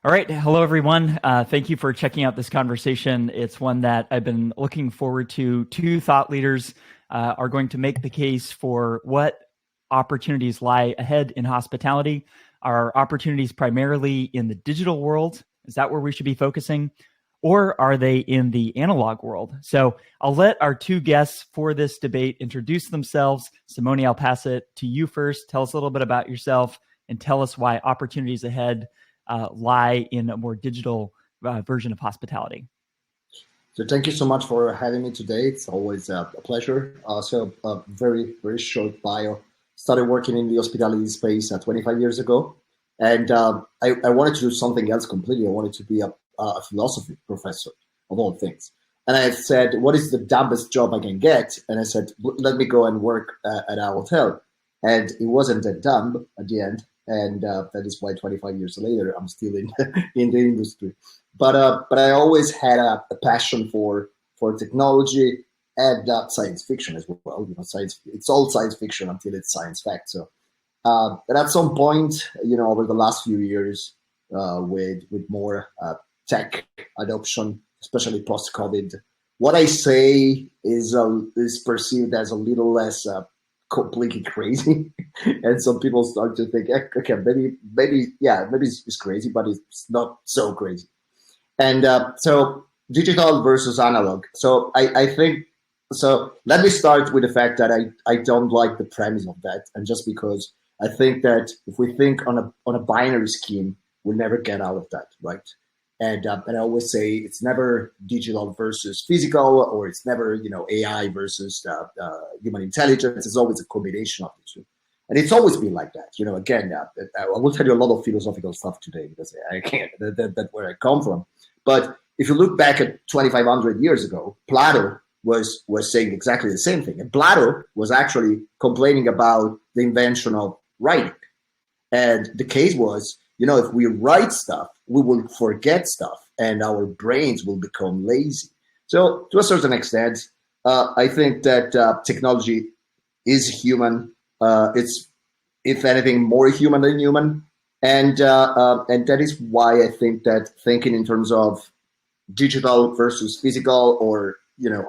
All right. Hello, everyone. Thank you for checking out this conversation. It's one that I've been looking forward to. Two thought leaders are going to make the case for what opportunities lie ahead in hospitality. Are opportunities primarily in the digital world? Is that where we should be focusing? Or are they in the analog world? So I'll let our two guests for this debate introduce themselves. Simone, I'll pass it to you first. Tell us a little bit about yourself and tell us why opportunities ahead lie in a more digital version of hospitality. So thank you so much for having me today. It's always a pleasure. Very, very short bio. Started working in the hospitality space 25 years ago. And I wanted to do something else completely. I wanted to be a philosophy professor of all things. And I said, what is the dumbest job I can get? And I said, let me go and work at a hotel. And it wasn't that dumb at the end. And that is why 25 years later, I'm still in in the industry. But I always had a passion for technology and science fiction as well. You know, it's all science fiction until it's science fact. So, but at some point, over the last few years, with more tech adoption, especially post-COVID, what I say is perceived as a little less completely crazy, and some people start to think, okay, maybe it's crazy, but it's not so crazy. And so digital versus analog. So I think, so let me start with the fact that I don't like the premise of that, and just because I think that if we think on a binary scheme, we'll never get out of that, right? And I always say it's never digital versus physical, or it's never AI versus human intelligence. It's always a combination of the two, and it's always been like that. Again, I will tell you a lot of philosophical stuff today because I can't. That's where I come from. But if you look back at 2,500 years ago, Plato was saying exactly the same thing, and Plato was actually complaining about the invention of writing, and the case was, if we write stuff, we will forget stuff and our brains will become lazy. So to a certain extent, I think that technology is human. It's, if anything, more human than human. And that is why I think that thinking in terms of digital versus physical, or,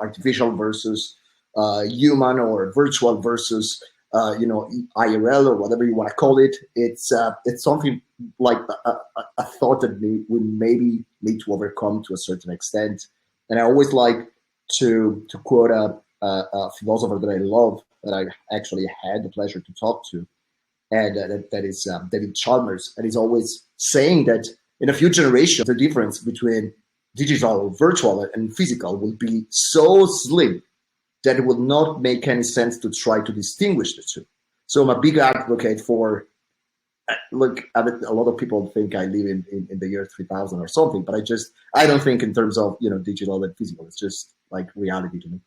artificial versus human, or virtual versus IRL, or whatever you want to call it. It's something like a thought that we maybe need to overcome to a certain extent. And I always like to quote a philosopher that I love, that I actually had the pleasure to talk to, and that is David Chalmers. And he's always saying that in a few generations, the difference between digital, virtual, and physical will be so slim that it would not make any sense to try to distinguish the two. So I'm a big advocate for, look, a lot of people think I live in the year 3000 or something, but I don't think in terms of, digital and physical. It's just like reality to me.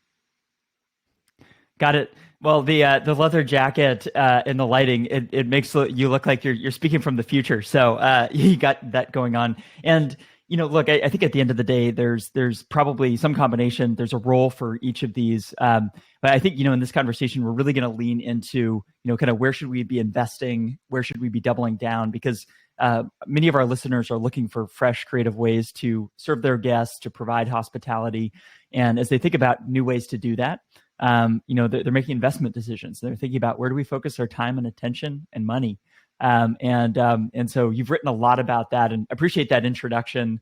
Got it. Well, the leather jacket and the lighting, it makes you look like you're speaking from the future. So you got that going on. And look, I think at the end of the day, there's probably some combination. There's a role for each of these. But I think, in this conversation, we're really going to lean into, kind of where should we be investing? Where should we be doubling down? Because many of our listeners are looking for fresh, creative ways to serve their guests, to provide hospitality. And as they think about new ways to do that, they're making investment decisions. They're thinking about, where do we focus our time and attention and money? And so you've written a lot about that, and appreciate that introduction.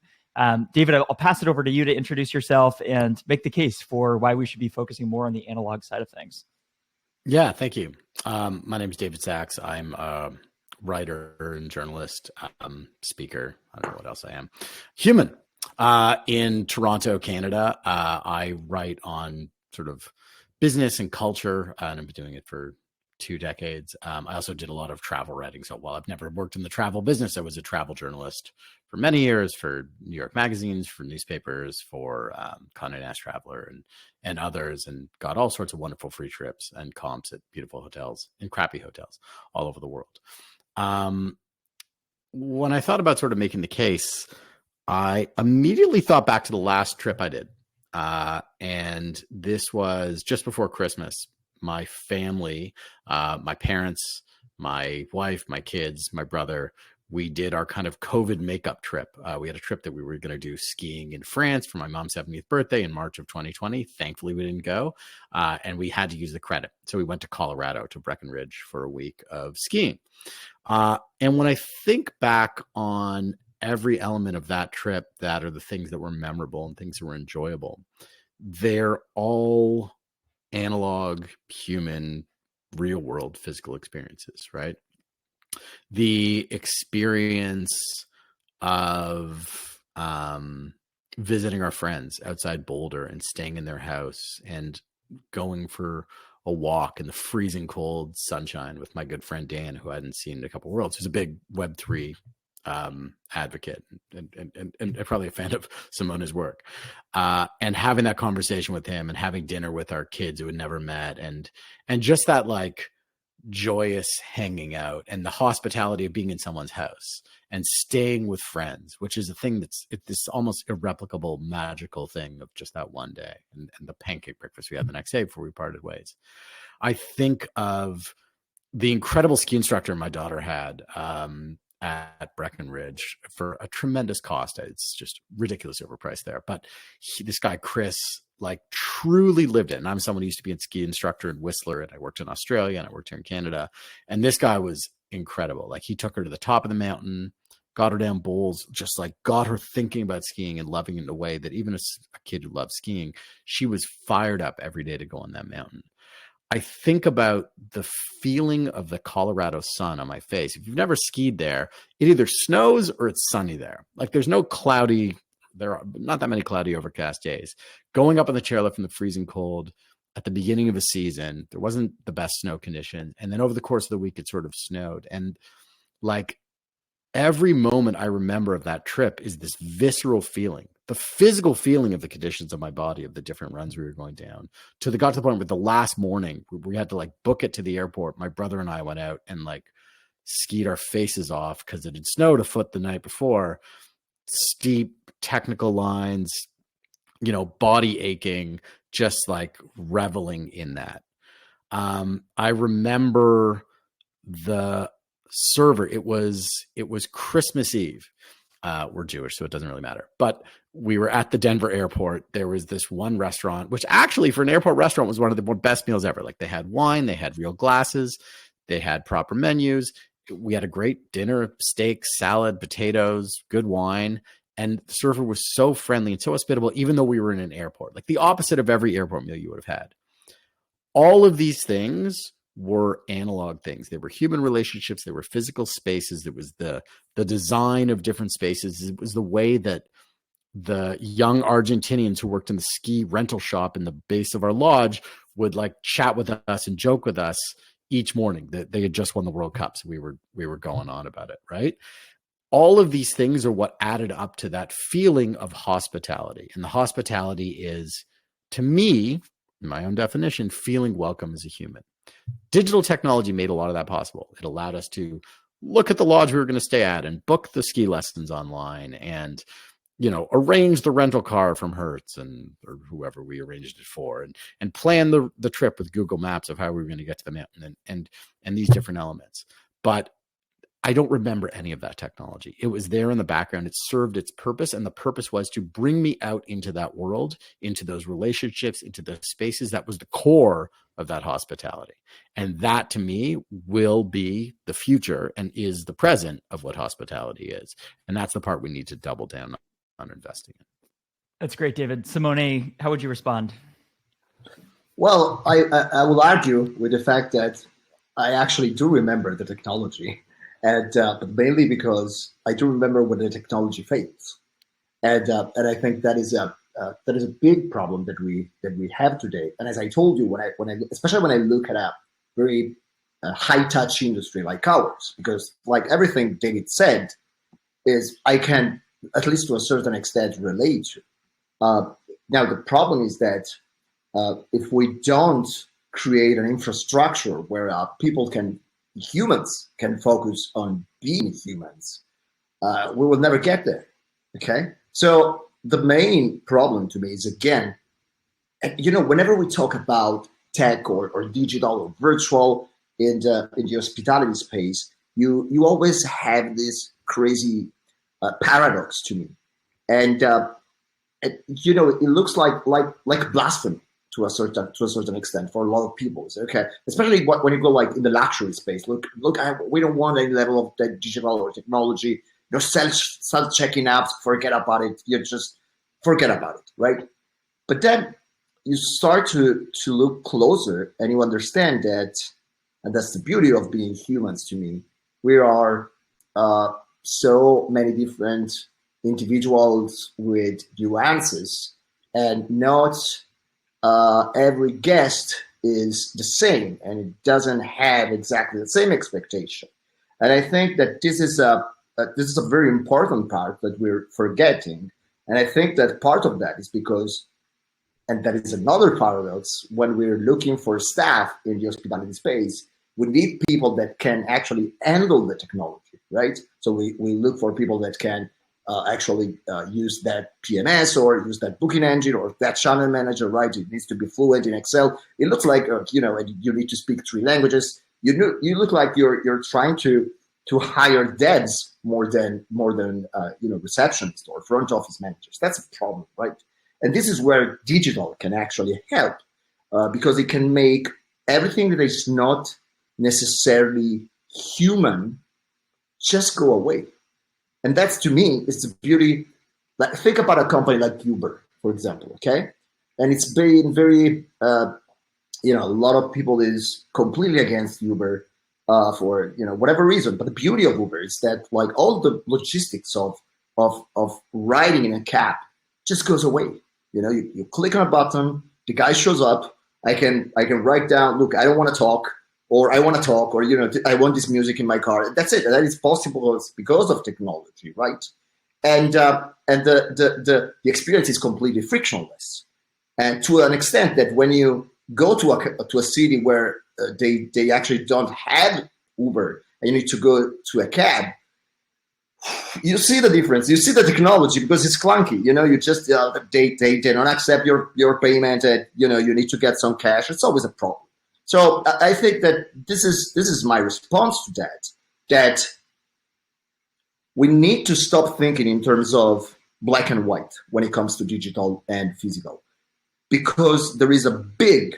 David, I'll pass it over to you to introduce yourself and make the case for why we should be focusing more on the analog side of things. Yeah, thank you. My name is David Sachs. I'm a writer and journalist, speaker. I don't know what else I am. Human. In Toronto, Canada. I write on sort of business and culture, and I've been doing it for 2 decades. I also did a lot of travel writing. So while I've never worked in the travel business, I was a travel journalist for many years for New York magazines, for newspapers, for Condé Nast Traveler and others, and got all sorts of wonderful free trips and comps at beautiful hotels and crappy hotels all over the world. When I thought about sort of making the case, I immediately thought back to the last trip I did. And this was just before Christmas. My family, my parents, my wife, my kids, my brother, we did our kind of COVID makeup trip. We had a trip that we were going to do skiing in France for my mom's 70th birthday in March of 2020. Thankfully, we didn't go, and we had to use the credit. So we went to Colorado, to Breckenridge, for a week of skiing. And when I think back on every element of that trip, that are the things that were memorable and things that were enjoyable, they're all analog, human, real world physical experiences, right? The experience of visiting our friends outside Boulder and staying in their house and going for a walk in the freezing cold sunshine with my good friend Dan, who I hadn't seen in a couple of worlds, who's a big Web3 advocate and probably a fan of Simone's work, and having that conversation with him and having dinner with our kids who had never met, and just that like joyous hanging out and the hospitality of being in someone's house and staying with friends, which is a thing that's this almost irreplicable, magical thing of just that one day, and the pancake breakfast we had the next day before we parted ways. I think of the incredible ski instructor my daughter had at Breckenridge for a tremendous cost. It's just ridiculously overpriced there. But this guy, Chris, like truly lived it. And I'm someone who used to be a ski instructor in Whistler, and I worked in Australia and I worked here in Canada. And this guy was incredible. Like he took her to the top of the mountain, got her down bowls, just like got her thinking about skiing and loving it in a way that even as a kid who loves skiing, she was fired up every day to go on that mountain. I think about the feeling of the Colorado sun on my face. If you've never skied there, it either snows or it's sunny there. Like there's no cloudy, there are not that many cloudy overcast days. Going up on the chairlift in the freezing cold at the beginning of a season, there wasn't the best snow condition. And then over the course of the week, it sort of snowed. And like every moment I remember of that trip is this visceral feeling, the physical feeling of the conditions of my body, of the different runs we were going down, got to the point where the last morning we had to like book it to the airport. My brother and I went out and like skied our faces off because it had snowed a foot the night before. Steep technical lines, you know, body aching, just like reveling in that. I remember the server. It was Christmas Eve. We're Jewish, so it doesn't really matter. But we were at the Denver airport. There was this one restaurant, which actually for an airport restaurant was one of the best meals ever. Like they had wine, they had real glasses, they had proper menus. We had a great dinner, steak, salad, potatoes, good wine. And the server was so friendly and so hospitable, even though we were in an airport, like the opposite of every airport meal you would have had. All of these things were analog things. They were human relationships. They were physical spaces. It was the design of different spaces. It was the way that the young Argentinians who worked in the ski rental shop in the base of our lodge would like chat with us and joke with us each morning that they had just won the World Cup. So we were going on about it, right? All of these things are what added up to that feeling of hospitality. And the hospitality is, to me, in my own definition, feeling welcome as a human. Digital technology made a lot of that possible. It allowed us to look at the lodge we were going to stay at and book the ski lessons online and, you know, arrange the rental car from Hertz or whoever we arranged it for, and plan the trip with Google Maps of how we were going to get to the mountain and these different elements. But I don't remember any of that technology. It was there in the background. It served its purpose, and the purpose was to bring me out into that world, into those relationships, into the spaces. That was the core of that hospitality. And that, to me, will be the future and is the present of what hospitality is. And that's the part we need to double down on investing in. That's great, David. Simone, how would you respond? Well, I will argue with the fact that I actually do remember the technology. And but mainly because I do remember when the technology fades, and I think that is a big problem that we have today. And as I told you, when I especially when I look at a very high touch industry like ours, because like everything David said, is I can at least to a certain extent relate to. Now the problem is that if we don't create an infrastructure where humans can focus on being humans, we will never get there. Okay, so the main problem to me is, again, you know, whenever we talk about tech or digital or virtual in the hospitality space, you always have this crazy paradox to me. And you know, it looks like blasphemy to a certain extent for a lot of people. So, okay, especially when you go like in the luxury space. Look, we don't want any level of digital or technology. You know, self-checking apps, forget about it. You just forget about it, right? But then you start to look closer, and you understand that, and that's the beauty of being humans to me. We are so many different individuals with nuances, and not every guest is the same, and it doesn't have exactly the same expectation. And I think that this is a very important part that we're forgetting. And I think that part of that is because, and that is another paradox, when we're looking for staff in the hospitality space, we need people that can actually handle the technology, right? So we look for people that can actually use that PMS or use that booking engine or that channel manager, right? It needs to be fluent in Excel. It looks like, you know, you need to speak 3 languages. You look like you're trying to hire devs more than you know, receptionists or front office managers. That's a problem, right? And this is where digital can actually help, because it can make everything that is not necessarily human just go away. And that's, to me, is the beauty. Like, think about a company like Uber, for example, okay? And it's been very, you know, a lot of people is completely against Uber for, you know, whatever reason. But the beauty of Uber is that, like, all the logistics of riding in a cab just goes away. You know, you click on a button, the guy shows up. I can write down, look, I don't want to talk, or I want to talk, or, you know, I want this music in my car. That's it. That is possible because of technology, right? And the experience is completely frictionless, and to an extent that when you go to a city where they actually don't have Uber and you need to go to a cab, you see the difference. You see the technology, because it's clunky. You know, you just they don't accept your payment, and, you know, you need to get some cash. It's always a problem. So I think that this is my response to that. That we need to stop thinking in terms of black and white when it comes to digital and physical, because there is a big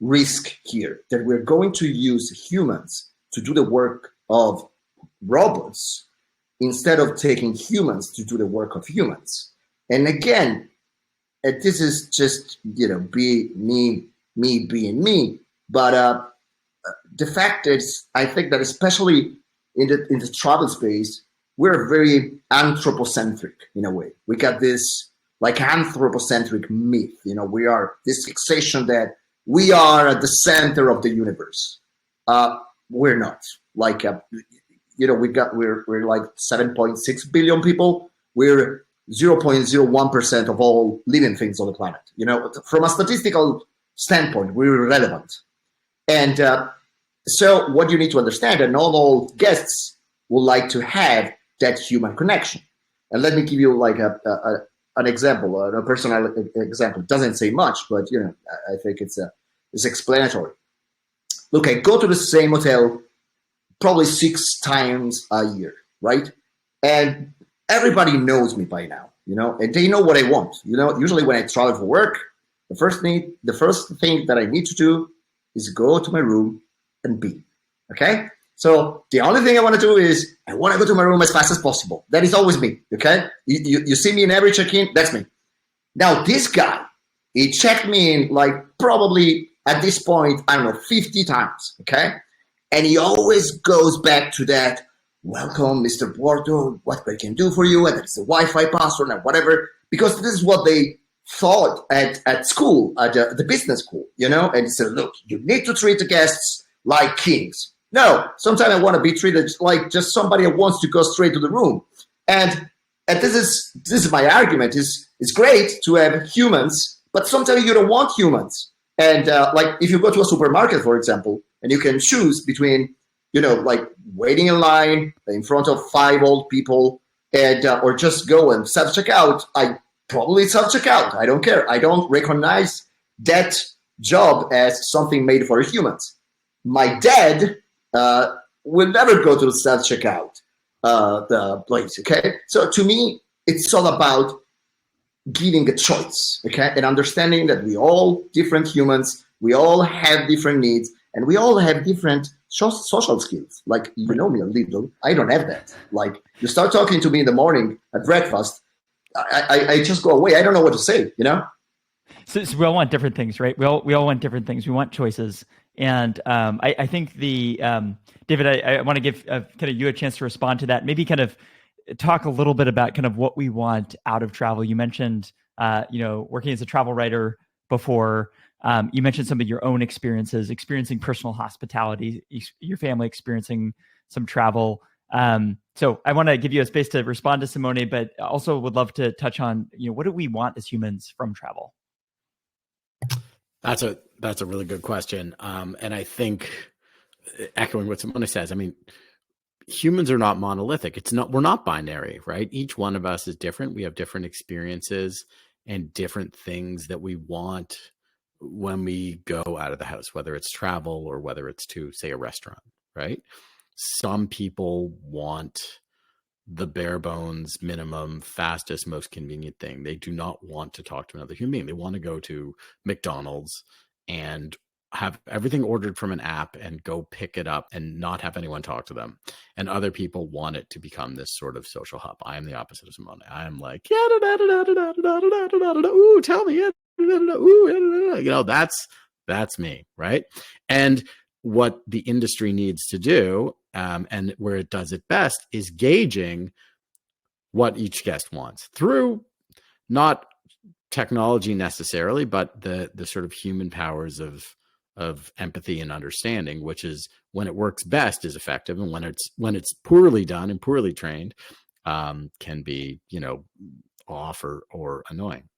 risk here that we're going to use humans to do the work of robots instead of taking humans to do the work of humans. And again, this is just, you know, me being me. But the fact is, I think that especially in the travel space, we're very anthropocentric in a way. We got this like anthropocentric myth. You know, we are this fixation that we are at the center of the universe. We're not. Like, you know, we're like 7.6 billion people. We're 0.01% of all living things on the planet. You know, from a statistical standpoint, we're irrelevant. And so what you need to understand, and not all guests would like to have that human connection. And let me give you like an example, a personal example. It doesn't say much, but, you know, I think it's explanatory. Look, I go to the same hotel probably 6 times a year, right? And everybody knows me by now, you know, and they know what I want. You know, usually when I travel for work, the first thing that I need to do is go to my room and be, okay? So the only thing I want to do is I want to go to my room as fast as possible. That is always me, okay? You see me in every check-in, that's me. Now this guy, he checked me in like probably at this point, I don't know, 50 times, okay? And he always goes back to that, welcome, Mr. Puorto, what I can do for you, and it's the Wi-Fi password and whatever, because this is what they thought at school, at the business school, you know? And he said, look, you need to treat the guests like kings. No, sometimes I want to be treated like just somebody who wants to go straight to the room. And this is my argument. It's great to have humans, but sometimes you don't want humans. And like if you go to a supermarket, for example, and you can choose between, you know, like waiting in line in front of 5 old people, and or just go and self-checkout, I probably self-checkout. I don't care. I don't recognize that job as something made for humans. My dad will never go to the self-checkout. the place. Okay, so to me, it's all about giving a choice. Okay, and understanding that we all different humans, we all have different needs, and we all have different social skills. Like, you know me a little, I don't have that. Like, you start talking to me in the morning at breakfast, I just go away. I don't know what to say. You know. So we all want different things, right? We all want different things. We want choices, and I think David, I want to give kind of you a chance to respond to that. Maybe kind of talk a little bit about kind of what we want out of travel. You mentioned working as a travel writer before. You mentioned some of your own experiences, experiencing personal hospitality, your family experiencing some travel. So I want to give you a space to respond to Simone, but also would love to touch on, what do we want as humans from travel? That's a really good question. And I think, echoing what Simone says, I mean, humans are not monolithic. We're not binary, right? Each one of us is different. We have different experiences and different things that we want when we go out of the house, whether it's travel or whether it's to, say, a restaurant, right? Some people want the bare bones, minimum, fastest, most convenient thing. They do not want to talk to another human being. They want to go to McDonald's and have everything ordered from an app and go pick it up and not have anyone talk to them. And other people want it to become this sort of social hub. I am the opposite of Simone. I am like, ooh, tell me, ooh, that's me, right? And what the industry needs to do, and where it does it best, is gauging what each guest wants through not technology necessarily, but the sort of human powers of empathy and understanding, which is, when it works best, is effective, and when it's poorly done and poorly trained, can be off or annoying.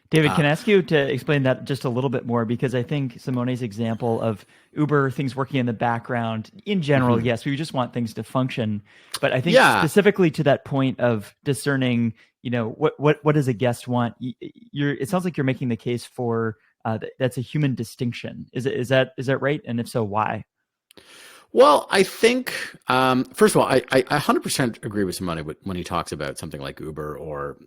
David, can I ask you to explain that just a little bit more? Because I think Simone's example of Uber, things working in the background, in general, yes, we just want things to function. But I think specifically to that point of discerning, what does a guest want? It sounds like you're making the case for that's a human distinction. Is that right? And if so, why? Well, I think, first of all, I 100% agree with Simone when he talks about something like Uber or,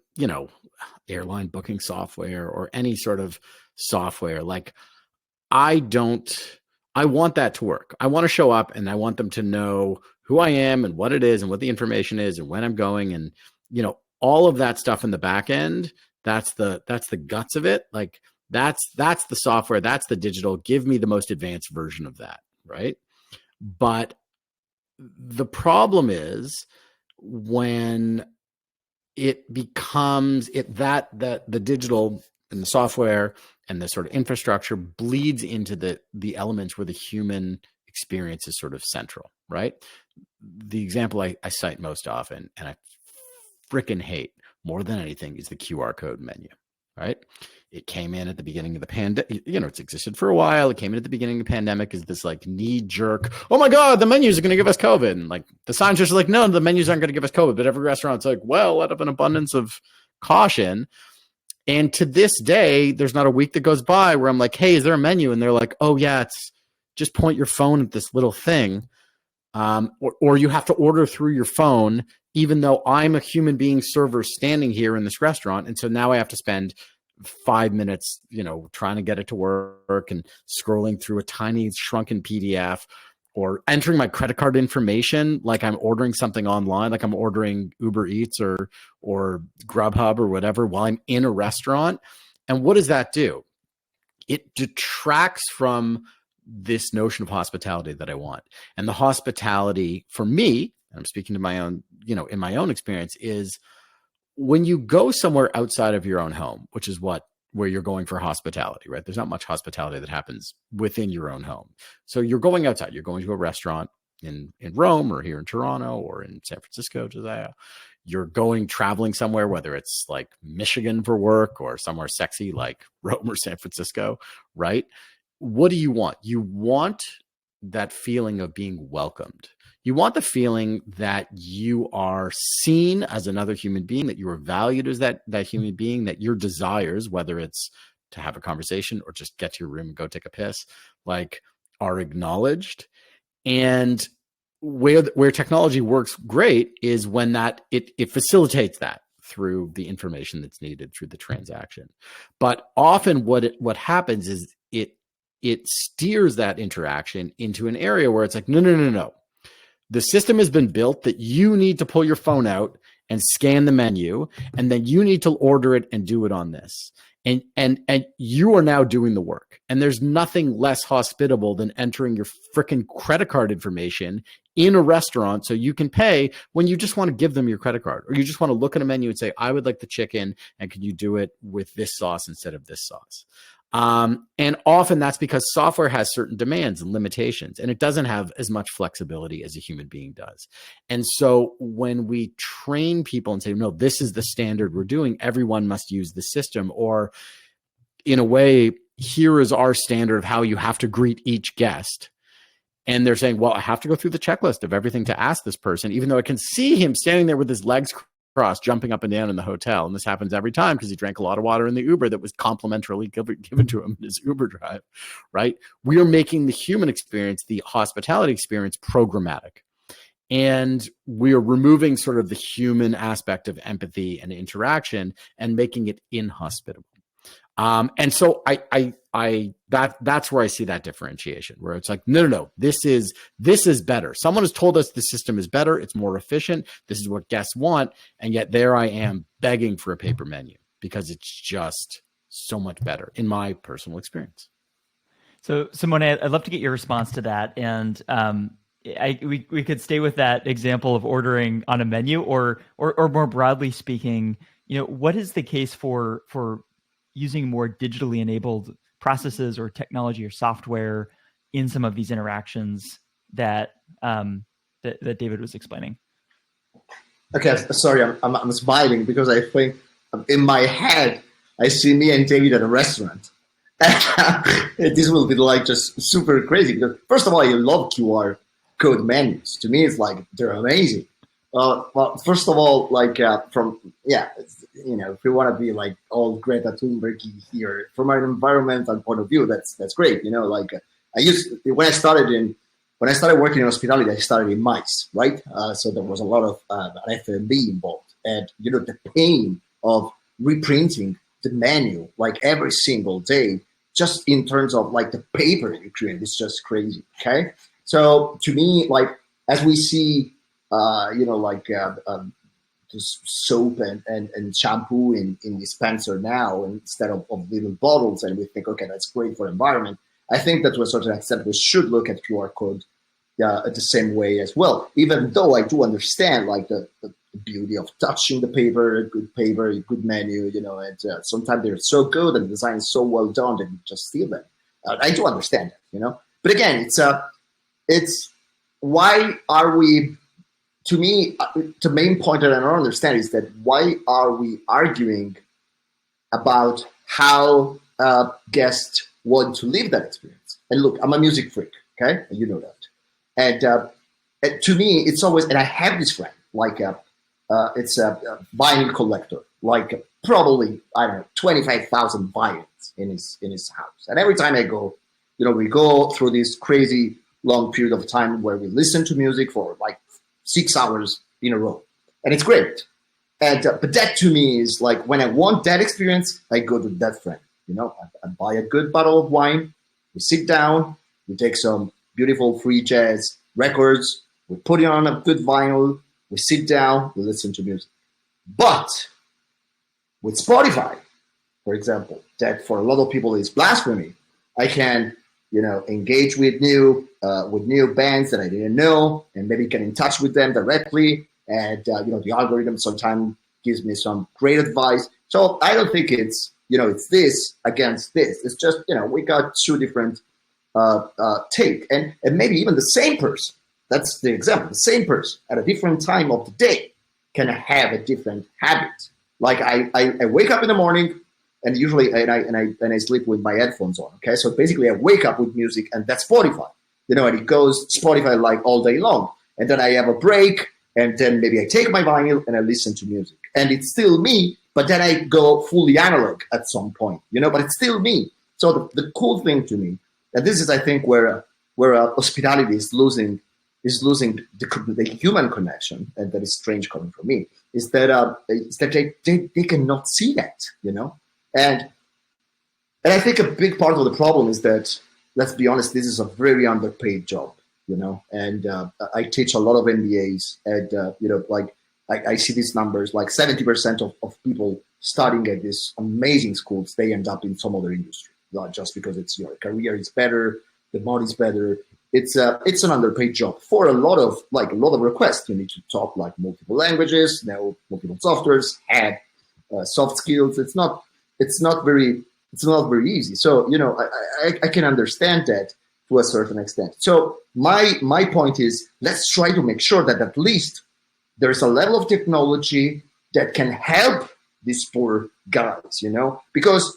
airline booking software or any sort of software. Like, I want that to work. I want to show up and I want them to know who I am and what it is and what the information is and when I'm going, and, all of that stuff in the back end. That's the guts of it. Like, that's the software. That's the digital. Give me the most advanced version of that. Right. But the problem is when it becomes that the digital and the software and the sort of infrastructure bleeds into the elements where the human experience is sort of central, right? The example I cite most often, and I freaking hate more than anything, is the QR code menu, right? It came in at the beginning of the pandemic. It's existed for a while. It came in at the beginning of the pandemic as this like knee jerk, oh my God, the menus are going to give us COVID. And like the signs are just like, no, the menus aren't going to give us COVID. But every restaurant's like, well, out of an abundance of caution. And to this day, there's not a week that goes by where I'm like, hey, is there a menu? And they're like, oh yeah, it's just point your phone at this little thing. Or you have to order through your phone, even though I'm a human being server standing here in this restaurant. And so now I have to spend 5 minutes, trying to get it to work and scrolling through a tiny shrunken PDF, or entering my credit card information like I'm ordering something online, like I'm ordering Uber Eats or Grubhub or whatever while I'm in a restaurant. And what does that do? It detracts from this notion of hospitality that I want. And the hospitality for me, and I'm speaking to my own, in my own experience, is when you go somewhere outside of your own home, which is where you're going for hospitality, right? There's not much hospitality that happens within your own home. So you're going outside, you're going to a restaurant in Rome or here in Toronto or in San Francisco, Josiah. You're traveling somewhere, whether it's like Michigan for work or somewhere sexy like Rome or San Francisco, right? What do you want? You want that feeling of being welcomed. You want the feeling that you are seen as another human being, that you are valued as that human being, that your desires, whether it's to have a conversation or just get to your room and go take a piss, like, are acknowledged. And where technology works great is when that it facilitates that through the information that's needed through the transaction. But often what happens is it steers that interaction into an area where it's like, no. The system has been built that you need to pull your phone out and scan the menu, and then you need to order it and do it on this. And you are now doing the work. And there's nothing less hospitable than entering your freaking credit card information in a restaurant so you can pay when you just want to give them your credit card, or you just want to look at a menu and say, I would like the chicken, and can you do it with this sauce instead of this sauce? And often that's because software has certain demands and limitations, and it doesn't have as much flexibility as a human being does. And so when we train people and say, no, this is the standard we're doing, everyone must use the system, or in a way, here is our standard of how you have to greet each guest. And they're saying, well, I have to go through the checklist of everything to ask this person, even though I can see him standing there with his legs crossed, jumping up and down in the hotel. And this happens every time because he drank a lot of water in the Uber that was complimentarily given to him in his Uber drive, right? We are making the human experience, the hospitality experience, programmatic. And we are removing sort of the human aspect of empathy and interaction and making it inhospitable. And so that's where I see that differentiation, where it's like, no, this is better. Someone has told us the system is better. It's more efficient. This is what guests want. And yet there I am begging for a paper menu because it's just so much better in my personal experience. So Simone, I'd love to get your response to that. And, we could stay with that example of ordering on a menu, or more broadly speaking, what is the case for using more digitally enabled processes or technology or software in some of these interactions that David was explaining? Okay, sorry, I'm smiling because I think in my head I see me and David at a restaurant. This will be like just super crazy because first of all, I love QR code menus. To me, it's like they're amazing. Well, first of all, like if we want to be like all Greta Thunberg here, from an environmental point of view, that's great. When I started working in hospitality, I started in mice, right? So there was a lot of F&B involved, and the pain of reprinting the menu like every single day, just in terms of like the paper you create, is just crazy. Okay, so to me, like as we see. Just soap and shampoo in dispenser now instead of little bottles, and we think, okay, that's great for environment. I think that to a certain extent we should look at QR code the same way as well, even though I do understand like the beauty of touching the paper, a good menu, and sometimes they're so good and the design is so well done that you just steal them. I do understand that, but again, it's why are we? To me, the main point that I don't understand is that why are we arguing about how guests want to live that experience? And look, I'm a music freak, okay? You know that. And to me, it's always, and I have this friend, like it's a vinyl collector, like probably, 25,000 vinyls in his house. And every time I go, we go through this crazy long period of time where we listen to music for like 6 hours in a row, and it's great. And but that to me is like when I want that experience, I go to that friend. I buy a good bottle of wine. We sit down. We take some beautiful free jazz records. We put it on a good vinyl. We sit down. We listen to music. But with Spotify, for example, that for a lot of people is blasphemy. I can engage with new bands that I didn't know, and maybe get in touch with them directly. And the algorithm sometimes gives me some great advice. So I don't think it's it's this against this. It's just we got two different take, and maybe even the same person. That's the example. The same person at a different time of the day can have a different habit. Like I wake up in the morning. And usually, and I sleep with my headphones on. Okay, so basically, I wake up with music, and that's Spotify. And it goes Spotify like all day long. And then I have a break, and then maybe I take my vinyl and I listen to music, and it's still me. But then I go fully analog at some point, But it's still me. So the cool thing to me, and this is I think where hospitality is losing is losing the human connection, and that is strange coming from me, is that they cannot see that, and I think a big part of the problem is that, let's be honest, this is a very underpaid job, and I teach a lot of MBAs, and like I see these numbers, like 70% of people studying at these amazing schools, they end up in some other industry, not just because it's your career is better, the money's better. It's an underpaid job for a lot of requests. You need to talk like multiple languages, know multiple softwares, have soft skills. It's not very easy. So I can understand that to a certain extent. So my point is, let's try to make sure that at least there is a level of technology that can help these poor guys, because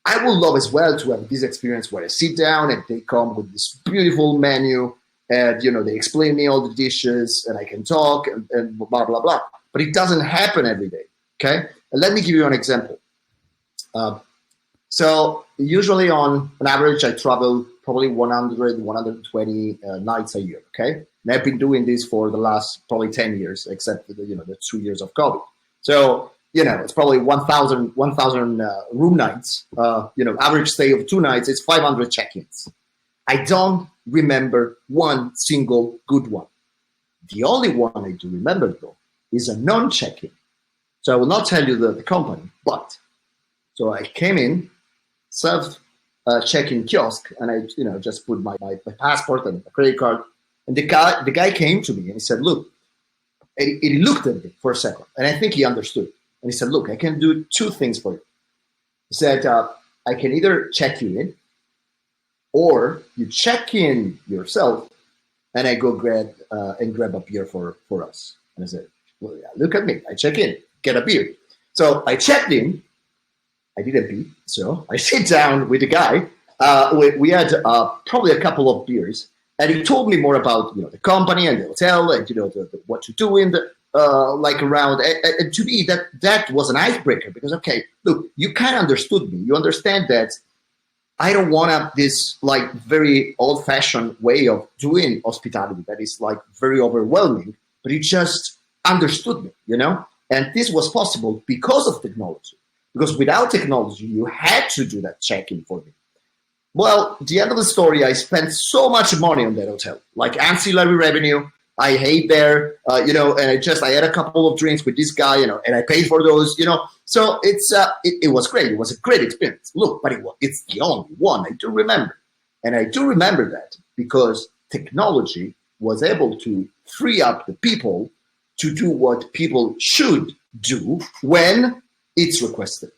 I would love as well to have this experience where I sit down and they come with this beautiful menu and, they explain me all the dishes and I can talk and blah, blah, blah. But it doesn't happen every day, okay? And let me give you an example. So usually on average, I travel probably 100, 120 nights a year, okay? And I've been doing this for the last probably 10 years, except the 2 years of COVID. So, it's probably 1,000 room nights. Average stay of 2 nights is 500 check-ins. I don't remember one single good one. The only one I do remember, though, is a non-check-in. So I will not tell you the company, but so I came in, self check-in kiosk, and I just put my passport and my credit card, and the guy came to me and he said, "Look," and he looked at me for a second, and I think he understood. And he said, "Look, I can do 2 things for you." He said, "I can either check you in, or you check in yourself, and I go grab a beer for us." And I said, "Well, yeah, look at me. I check in, get a beer." So I checked in. I didn't pee, so I sit down with the guy. We had probably a couple of beers, and he told me more about the company and the hotel and what to do in the around. And to me, that was an icebreaker because, okay, look, you kind of understood me. You understand that I don't want this like very old-fashioned way of doing hospitality that is like very overwhelming, but you just understood me, And this was possible because of technology. Because without technology, you had to do that check-in for me. Well, the end of the story, I spent so much money on that hotel, like ancillary revenue. I ate there, and I had a couple of drinks with this guy, and I paid for those, So it was great. It was a great experience. Look, but it's the only one I do remember. And I do remember that because technology was able to free up the people to do what people should do when it's requested.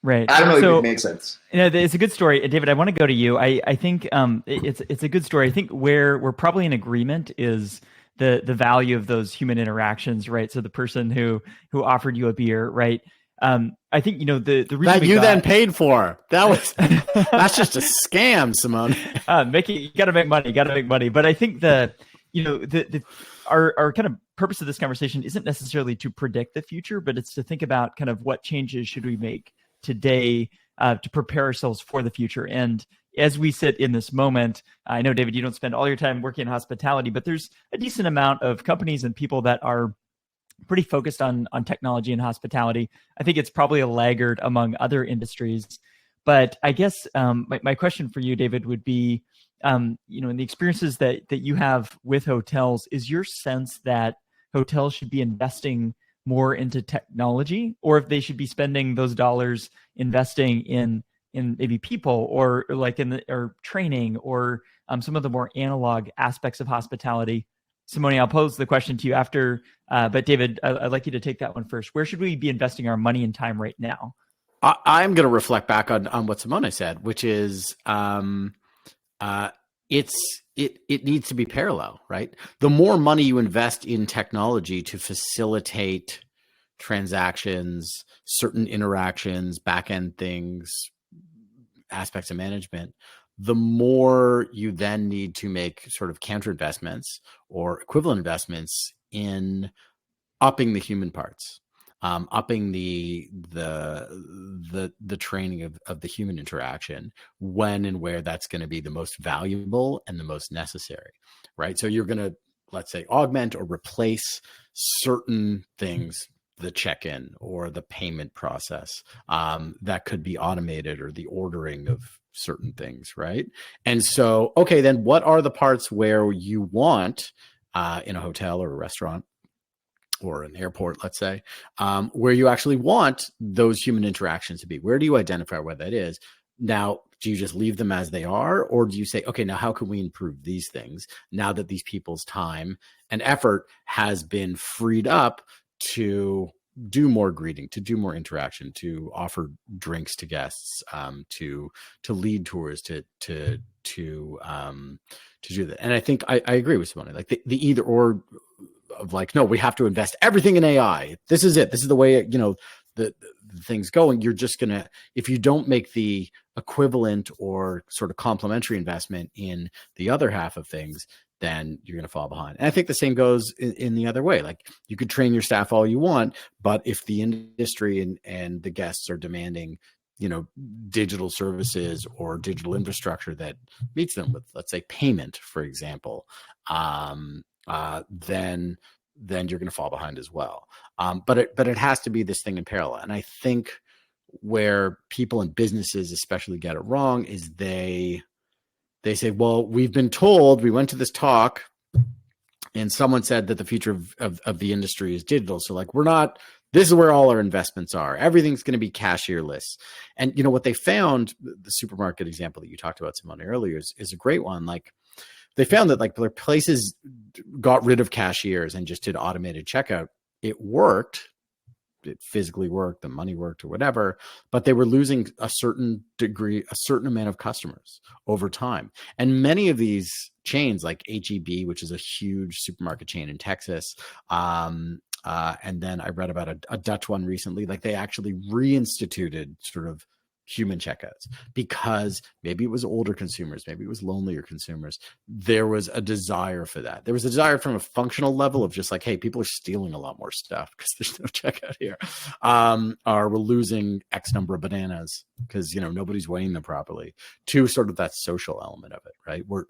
Right. I don't know if it makes sense. It's a good story, David. I want to go to you. I think it's a good story. I think where we're probably in agreement is the value of those human interactions, right? So the person who offered you a beer, right? I think the reason that you then paid for that's just a scam, Simone. You got to make money. But I think our kind of purpose of this conversation isn't necessarily to predict the future, but it's to think about kind of what changes should we make today to prepare ourselves for the future. And as we sit in this moment, I know, David, you don't spend all your time working in hospitality, but there's a decent amount of companies and people that are pretty focused on technology and hospitality. I think it's probably a laggard among other industries. But I guess my question for you, David, would be, in the experiences that you have with hotels, is your sense that hotels should be investing more into technology, or if they should be spending those dollars investing in maybe people or training or some of the more analog aspects of hospitality? Simone, I'll pose the question to you after, but David, I'd like you to take that one first. Where should we be investing our money and time right now? I'm going to reflect back on what Simone said, which is it needs to be parallel, right? The more money you invest in technology to facilitate transactions, certain interactions, back-end things, aspects of management, the more you then need to make sort of counter investments or equivalent investments in upping the human parts, upping the training of the human interaction when and where that's going to be the most valuable and the most necessary, right? So you're going to let's say, augment or replace certain things, the check-in or the payment process that could be automated, or the ordering of certain things, right? And so, okay, then what are the parts where you want in a hotel or a restaurant or an airport, let's say, where you actually want those human interactions to be? Where do you identify where that is? Now, do you just leave them as they are? Or do you say, okay, now how can we improve these things now that these people's time and effort has been freed up to do more greeting, to do more interaction, to offer drinks to guests, to lead tours, to do that? And I think I agree with Simone. Like the either or of like, no, we have to invest everything in AI. This is it. This is the way the things going. You're just gonna, if you don't make the equivalent or sort of complementary investment in the other half of things, then you're going to fall behind. And I think the same goes in the other way. Like, you could train your staff all you want, but if the industry and the guests are demanding, digital services or digital infrastructure that meets them with, let's say, payment, for example, then you're going to fall behind as well. But it has to be this thing in parallel. And I think where people and businesses especially get it wrong is they say, well, we've been told, we went to this talk and someone said that the future of the industry is digital. So like, this is where all our investments are. Everything's going to be cashierless. And what they found, the supermarket example that you talked about, Simone, earlier is a great one. Like, they found that like their places got rid of cashiers and just did automated checkout. It worked. It physically worked, the money worked or whatever, but they were losing a certain amount of customers over time. And many of these chains like HEB, which is a huge supermarket chain in Texas, and then I read about a Dutch one recently, like they actually reinstituted sort of human checkouts because maybe it was older consumers, maybe it was lonelier consumers. There was a desire for that. There was a desire from a functional level of just like, hey, people are stealing a lot more stuff because there's no checkout here. Or we're losing X number of bananas because nobody's weighing them properly. To sort of that social element of it, right? We're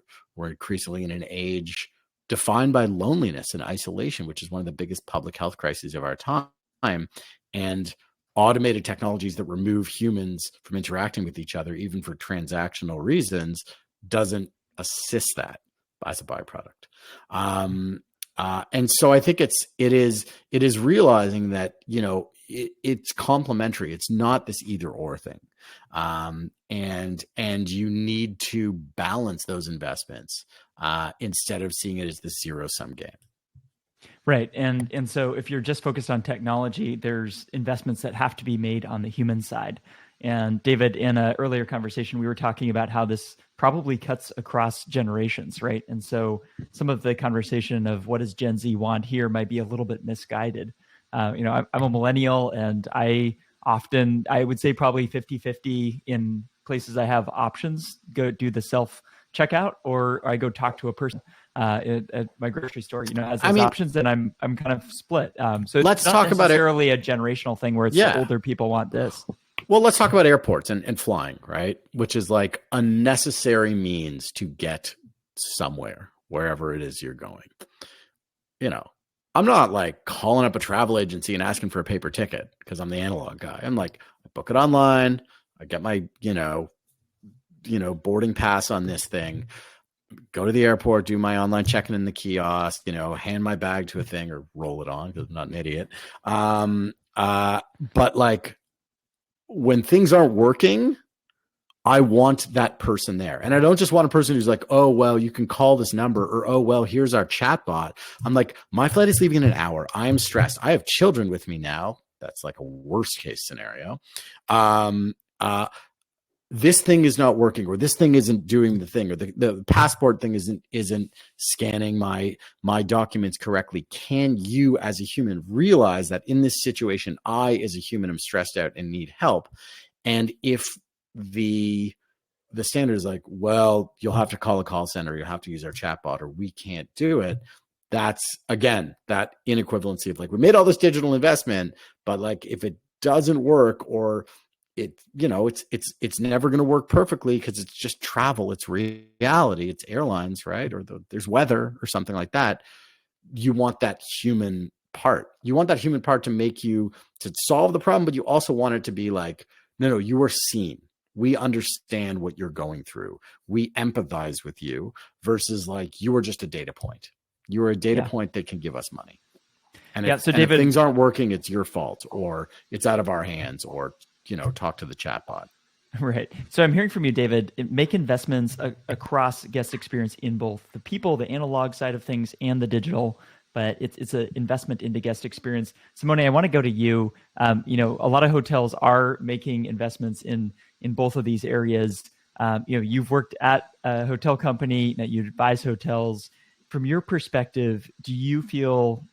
increasingly in an age defined by loneliness and isolation, which is one of the biggest public health crises of our time. And automated technologies that remove humans from interacting with each other, even for transactional reasons, doesn't assist that as a byproduct. And so I think it is realizing that, it's complementary. It's not this either or thing. And you need to balance those investments instead of seeing it as the zero sum game. Right. And so if you're just focused on technology, there's investments that have to be made on the human side. And David, in an earlier conversation, we were talking about how this probably cuts across generations, right? And so some of the conversation of what does Gen Z want here might be a little bit misguided. I'm a millennial, and I would say probably 50-50 in places I have options, go do the self checkout, or I go talk to a person at my grocery store, as those options, and I'm kind of split. So let's it's not talk about necessarily a generational thing where it's older people want this. Well, let's talk about airports and flying, right? Which is like a necessary means to get somewhere, wherever it is you're going. I'm not like calling up a travel agency and asking for a paper ticket because I'm the analog guy. I'm like, I book it online. I get my, boarding pass on this thing, go to the airport, do my online check-in in the kiosk, hand my bag to a thing or roll it on because I'm not an idiot. But like when things aren't working, I want that person there. And I don't just want a person who's like, oh, well, you can call this number, or, oh, well, here's our chatbot. I'm like, my flight is leaving in an hour. I am stressed. I have children with me now. That's like a worst case scenario. This thing is not working, or this thing isn't doing the thing, or the passport thing isn't scanning my documents correctly. Can you as a human realize that in this situation, I as a human am stressed out and need help? And if the standard is like, well, you'll have to call a call center, you'll have to use our chatbot, or we can't do it. That's again, that inequivalency of like, we made all this digital investment, but like, if it doesn't work, or it's never going to work perfectly because it's just travel, it's reality, it's airlines, right? Or there's weather or something like that. you want that human part. You want that human part to make you to solve the problem, but you also want it to be like, no, you are seen. We understand what you're going through. We empathize with you versus like you are just a data point. You are a data point that can give us money. And, so and David, if things aren't working, it's your fault, or it's out of our hands, or, talk to the chatbot. Right. So I'm hearing from you, David, make investments across guest experience in both the people, the analog side of things, and the digital. But it's an investment into guest experience. Simone, I want to go to you. A lot of hotels are making investments in both of these areas. You've worked at a hotel company that you advise hotels. From your perspective, do you feel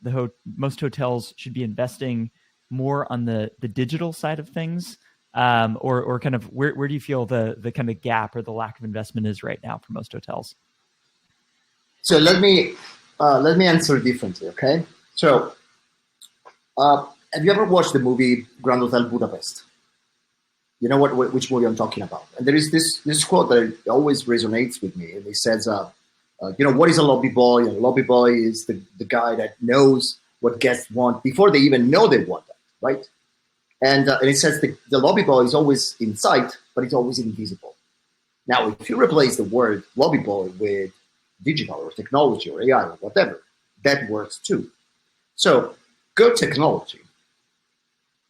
most hotels should be investing more on the digital side of things? Or kind of where do you feel the kind of gap or the lack of investment is right now for most hotels? So let me answer differently, okay? So have you ever watched the movie Grand Hotel Budapest? You know which movie I'm talking about. And there is this quote that always resonates with me. And it says, what is a lobby boy? A lobby boy is the guy that knows what guests want before they even know they want that, right? And it says the lobby boy is always in sight, but it's always invisible. Now, if you replace the word lobby boy with digital or technology or AI or whatever, that works too. So good technology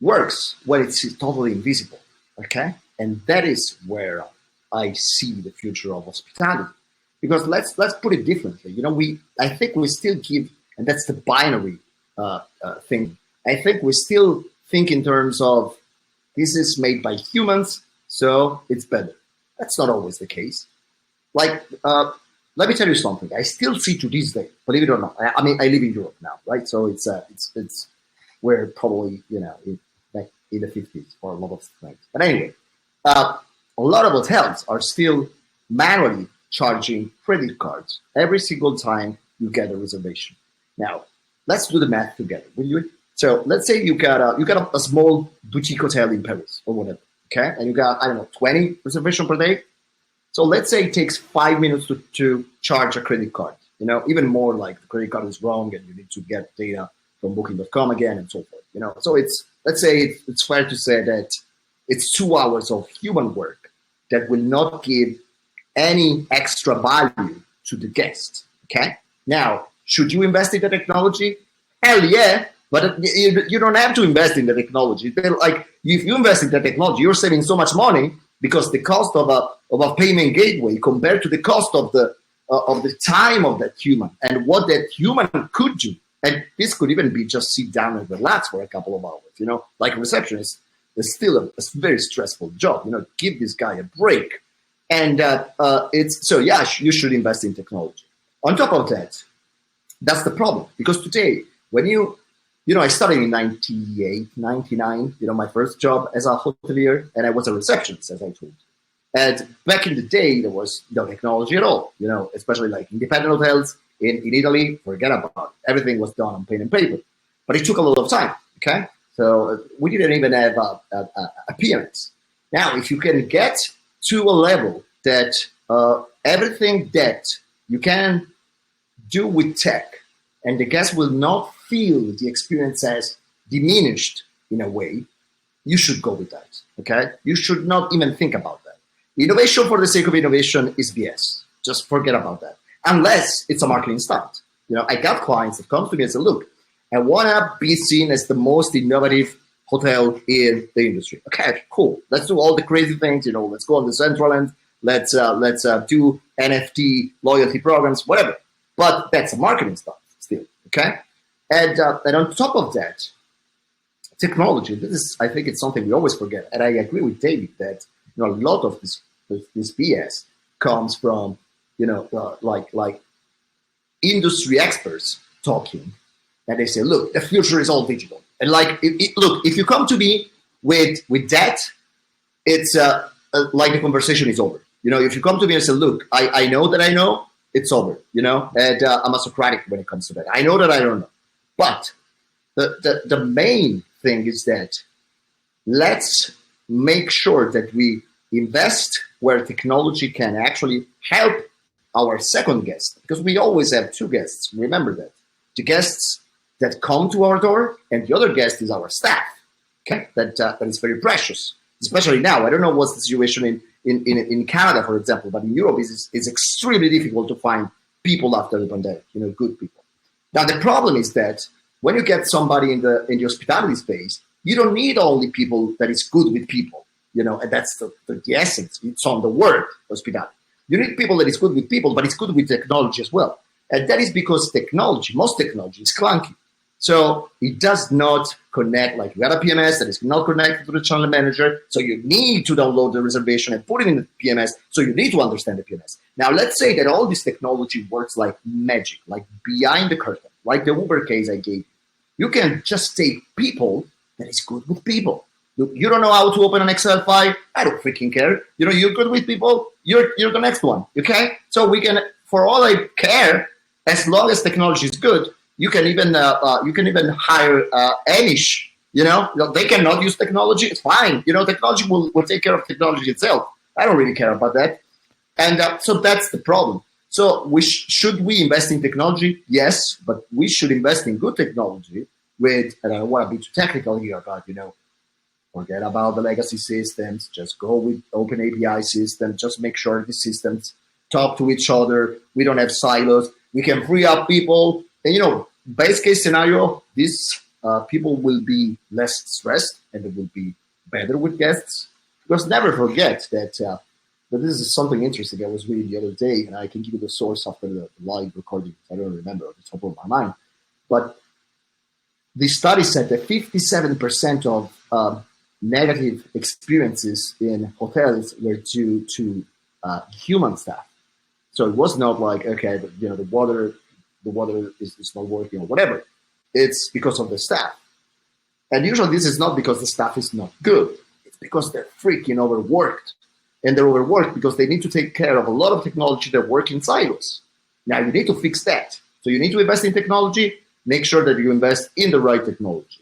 works when it's totally invisible, okay? And that is where I see the future of hospitality. Because let's put it differently. I think we still give, and that's the binary thing. I think we still think in terms of this is made by humans, so it's better. That's not always the case. Like, let me tell you something. I still see to this day, believe it or not. I mean, I live in Europe now, right? So it's we're probably like in the 50s for a lot of things. But anyway, a lot of hotels are still manually charging credit cards every single time you get a reservation. Now, let's do the math together, will you? So let's say you got a small boutique hotel in Paris or whatever, okay? And you got, 20 reservations per day. So let's say it takes 5 minutes to charge a credit card. Even more like the credit card is wrong and you need to get data from booking.com again and so forth. So let's say it's fair to say that it's 2 hours of human work that will not give any extra value to the guest, okay? Now, should you invest in the technology? Hell yeah, but you don't have to invest in the technology. Like, if you invest in the technology, you're saving so much money because the cost of a payment gateway compared to the cost of the time of that human and what that human could do. And this could even be just sit down and relax for a couple of hours, like a receptionist. It's still a very stressful job, give this guy a break. And you should invest in technology. On top of that, that's the problem. Because today, when I started in 98, 99, my first job as a hotelier, and I was a receptionist, as I told you. And back in the day, there was no technology at all, especially like independent hotels in Italy, forget about it. Everything was done on pen and paper. But it took a lot of time, okay? So we didn't even have appearance. Now, if you can get to a level that everything that you can do with tech and the guest will not feel the experience as diminished in a way, you should go with that, okay? You should not even think about that. Innovation for the sake of innovation is BS. Just forget about that. Unless it's a marketing stunt. I got clients that come to me and say, look, I want to be seen as the most innovative hotel in the industry. Okay, cool. Let's do all the crazy things. Let's go on the central end. Let's do NFT loyalty programs, whatever. But that's a marketing stuff still. Okay, and on top of that, technology. I think it's something we always forget. And I agree with David that a lot of this BS comes from like industry experts talking, and they say, look, the future is all digital. And look, if you come to me with that, it's like the conversation is over. If you come to me and say, look, I know that I know, it's over, and I'm a Socratic when it comes to that. I know that I don't know. But the main thing is that let's make sure that we invest where technology can actually help our second guest, because we always have two guests. Remember that. the guests that come to our door, and the other guest is our staff. Okay, that is very precious, especially now. I don't know what's the situation in Canada, for example, but in Europe, it's extremely difficult to find people after the pandemic. Good people. Now the problem is that when you get somebody in the hospitality space, you don't need only people that is good with people. And that's the essence. It's on the word hospitality. You need people that is good with people, but it's good with technology as well. And that is because most technology is clunky. So it does not connect, like you got a PMS that is not connected to the channel manager. So you need to download the reservation and put it in the PMS. So you need to understand the PMS. Now, let's say that all this technology works like magic, like behind the curtain, like the Uber case I gave you. You can just take people that is good with people. You don't know how to open an Excel file? I don't freaking care. You're good with people. You're the next one. Okay? So we can, for all I care, as long as technology is good, you can even hire Anish. They cannot use technology. It's fine. Technology will take care of technology itself. I don't really care about that. And so that's the problem. So should we invest in technology? Yes, but we should invest in good technology with, and I don't want to be too technical here, but forget about the legacy systems. Just go with open API systems. Just make sure the systems talk to each other. We don't have silos. We can free up people. And best case scenario, these people will be less stressed and they will be better with guests. Because never forget that this is something interesting I was reading the other day, and I can give you the source after the live recording. I don't remember off the top of my mind. But the study said that 57% of negative experiences in hotels were due to human staff. So it was not like, okay, the water is not working or whatever. It's because of the staff. And usually this is not because the staff is not good. It's because they're freaking overworked. And they're overworked because they need to take care of a lot of technology that work in silos. Now you need to fix that. So you need to invest in technology, make sure that you invest in the right technology.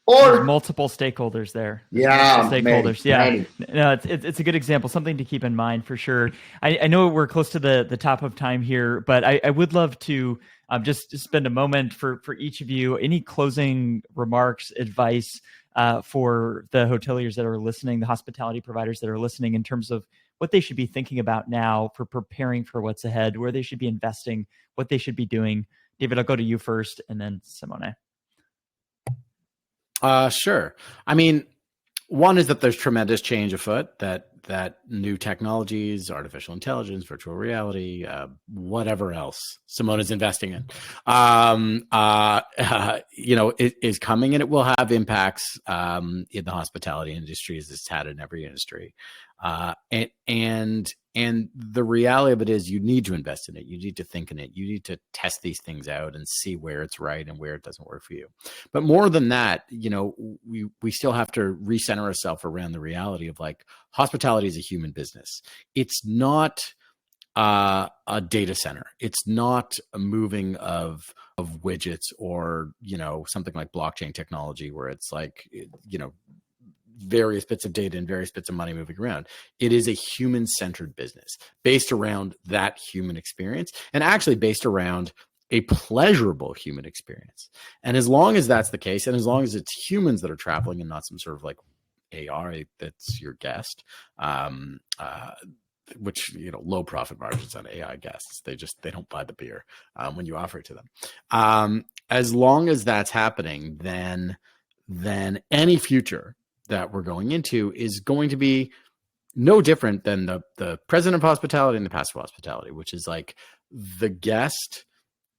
Or there's multiple stakeholders there. Stakeholders. Many. No, it's a good example, something to keep in mind for sure. I know we're close to the top of time here, but I would love to just spend a moment for each of you. Any closing remarks, advice for the hoteliers that are listening, the hospitality providers that are listening, in terms of what they should be thinking about now for preparing for what's ahead, where they should be investing, what they should be doing. David, I'll go to you first, and then Simone. Sure. I mean, one is that there's tremendous change afoot, that new technologies, artificial intelligence, virtual reality, whatever else Simone is investing in, it is coming, and it will have impacts in the hospitality industry, as it's had in every industry. And the reality of it is you need to invest in it. You need to think in it. You need to test these things out and see where it's right and where it doesn't work for you. But more than that, we still have to recenter ourselves around the reality of, like, hospitality is a human business. It's not a data center. It's not a moving of widgets or, something like blockchain technology where it's like, various bits of data and various bits of money moving around. It is a human-centered business based around that human experience, and actually based around a pleasurable human experience. And as long as that's the case, and as long as it's humans that are traveling and not some sort of like AI that's your guest, which, low profit margins on AI guests, they don't buy the beer when you offer it to them. As long as that's happening, then any future that we're going into is going to be no different than the present of hospitality and the past of hospitality, which is like the guest,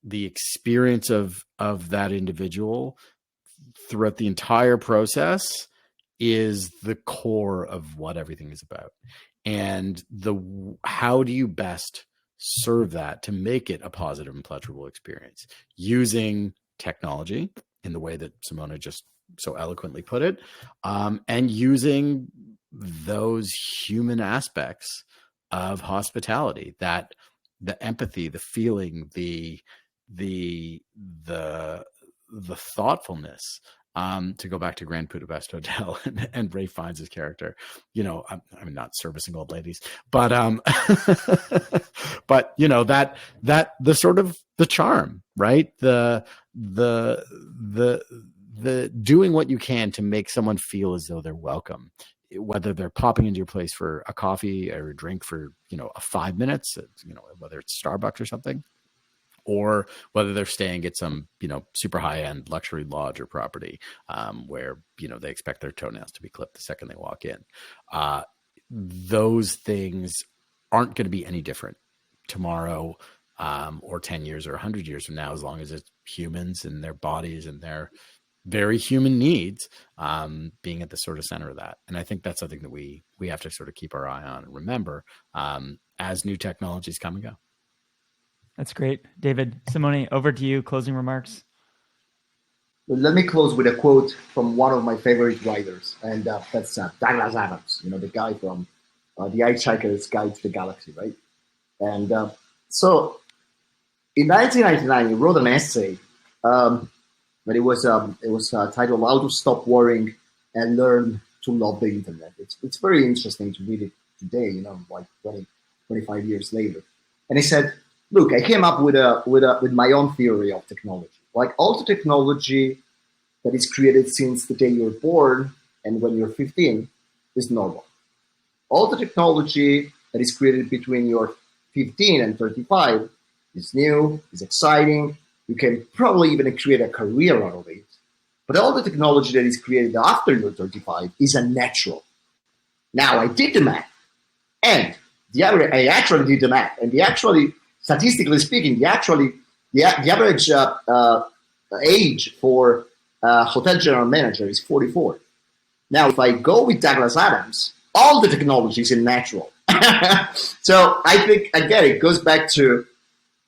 the experience of that individual throughout the entire process is the core of what everything is about. And how do you best serve that to make it a positive and pleasurable experience using technology in the way that Simone just so eloquently put it, and using those human aspects of hospitality, that the empathy, the feeling, the thoughtfulness, to go back to Grand Budapest Hotel and Ray Fiennes' character, I'm not servicing old ladies, but but that the sort of the charm, right? the doing what you can to make someone feel as though they're welcome, whether they're popping into your place for a coffee or a drink for, 5 minutes, whether it's Starbucks or something, or whether they're staying at some, super high-end luxury lodge or property where, they expect their toenails to be clipped the second they walk in. Those things aren't going to be any different tomorrow or 10 years or 100 years from now, as long as it's humans and their bodies and their very human needs being at the sort of center of that. And I think that's something that we have to sort of keep our eye on and remember as new technologies come and go. That's great. David, Simone, over to you. Closing remarks. Let me close with a quote from one of my favorite writers, and that's Douglas Adams, the guy from The Hitchhiker's Guide to the Galaxy, right? And so in 1999, he wrote an essay, but it was titled "How to Stop Worrying and Learn to Love the Internet." It's very interesting to read it today, like 20, 25 years later. And he said, "Look, I came up with my own theory of technology. Like all the technology that is created since the day you're born and when you're 15 is normal. All the technology that is created between your 15 and 35 is new, is exciting. You can probably even create a career out of it. But all the technology that is created after you're 35 is unnatural." Now, I did the math, and I actually did the math, and statistically speaking, the average age for a hotel general manager is 44. Now, if I go with Douglas Adams, all the technology is unnatural. So I think, again, it goes back to,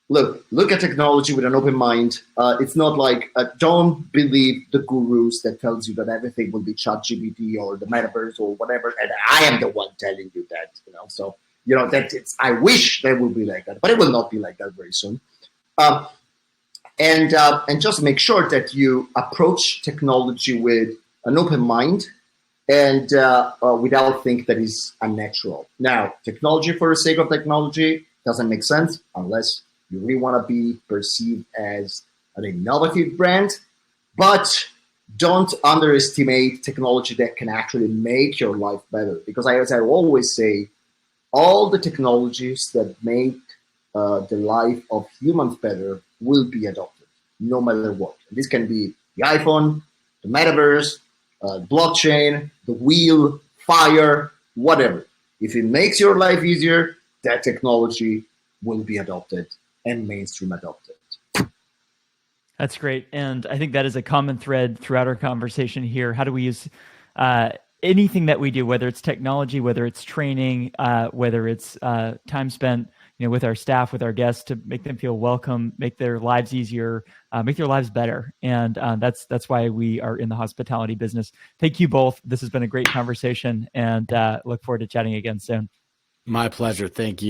look at technology with an open mind. It's not like, don't believe the gurus that tells you that everything will be ChatGPT or the metaverse or whatever, and I am the one telling you that, So, I wish that would be like that, but it will not be like that very soon. And just make sure that you approach technology with an open mind and without think that is unnatural. Now, technology for the sake of technology doesn't make sense unless you really want to be perceived as an innovative brand, but don't underestimate technology that can actually make your life better. Because as I always say, all the technologies that make the life of humans better will be adopted, no matter what. And this can be the iPhone, the metaverse, blockchain, the wheel, fire, whatever. If it makes your life easier, that technology will be adopted and mainstream adopted. That's great. And I think that is a common thread throughout our conversation here. How do we use anything that we do, whether it's technology, whether it's training, whether it's time spent with our staff, with our guests, to make them feel welcome, make their lives easier, make their lives better. And that's why we are in the hospitality business. Thank you both. This has been a great conversation, and look forward to chatting again soon. My pleasure. Thank you.